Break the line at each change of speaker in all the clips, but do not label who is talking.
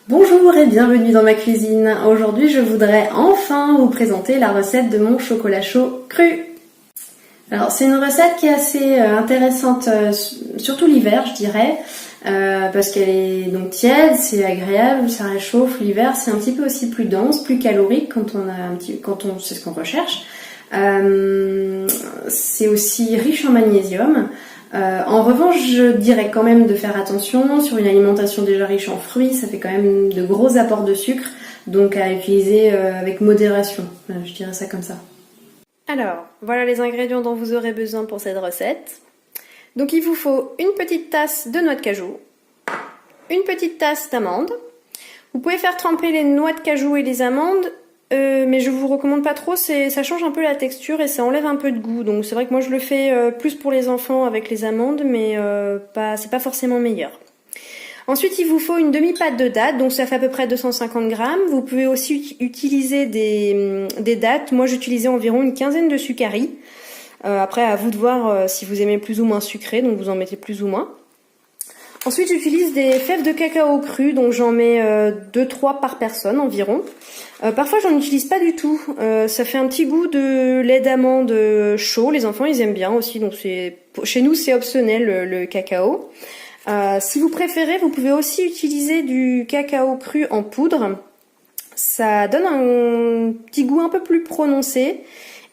Bonjour et bienvenue dans ma cuisine. Aujourd'hui, je voudrais enfin vous présenter la recette de mon chocolat chaud cru. Alors, c'est une recette qui est assez intéressante, surtout l'hiver, je dirais, parce qu'elle est donc tiède, c'est agréable, ça réchauffe. L'hiver, c'est un petit peu aussi plus dense, plus calorique quand on sait ce qu'on recherche. C'est aussi riche en magnésium. En revanche, je dirais quand même de faire attention sur une alimentation déjà riche en fruits, ça fait quand même de gros apports de sucre, donc à utiliser avec modération, je dirais ça comme ça. Alors, voilà les ingrédients dont vous aurez besoin pour cette recette. Donc il vous faut une petite tasse de noix de cajou, une petite tasse d'amandes. Vous pouvez faire tremper les noix de cajou et les amandes, mais je vous recommande pas trop, ça change un peu la texture et ça enlève un peu de goût. Donc c'est vrai que moi je le fais plus pour les enfants avec les amandes, mais c'est pas forcément meilleur. Ensuite, il vous faut une demi-pâte de dattes, donc ça fait à peu près 250 grammes. Vous pouvez aussi utiliser des dattes. Moi, j'utilisais environ une quinzaine de sucari. Après, à vous de voir si vous aimez plus ou moins sucré, donc vous en mettez plus ou moins. Ensuite, j'utilise des fèves de cacao cru, donc j'en mets 2-3 par personne environ. Parfois, j'en utilise pas du tout. Ça fait un petit goût de lait d'amande chaud. Les enfants, ils aiment bien aussi, donc chez nous, c'est optionnel le cacao. Si vous préférez, vous pouvez aussi utiliser du cacao cru en poudre. Ça donne un petit goût un peu plus prononcé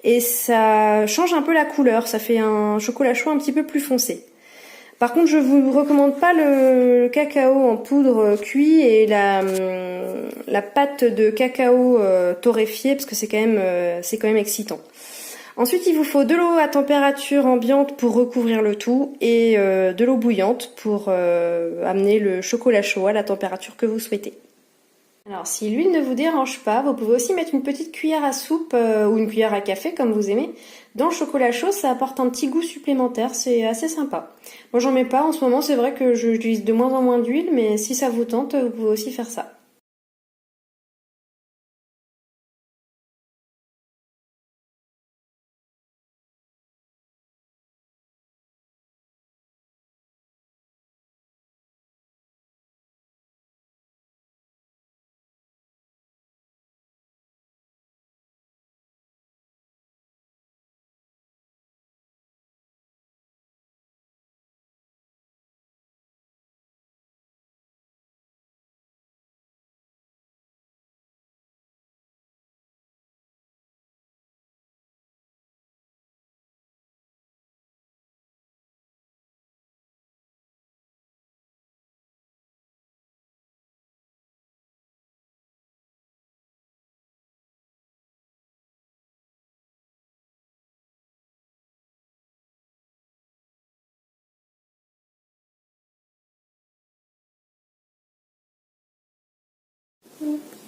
et ça change un peu la couleur. Ça fait un chocolat chaud un petit peu plus foncé. Par contre, je vous recommande pas le cacao en poudre cuit et la pâte de cacao torréfiée parce que c'est quand même excitant. Ensuite, il vous faut de l'eau à température ambiante pour recouvrir le tout et de l'eau bouillante pour amener le chocolat chaud à la température que vous souhaitez. Alors, si l'huile ne vous dérange pas, vous pouvez aussi mettre une petite cuillère à soupe ou une cuillère à café, comme vous aimez. Dans le chocolat chaud, ça apporte un petit goût supplémentaire, c'est assez sympa. Moi, j'en mets pas en ce moment, c'est vrai que j'utilise de moins en moins d'huile, mais si ça vous tente, vous pouvez aussi faire ça.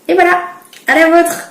Et voilà, à la vôtre!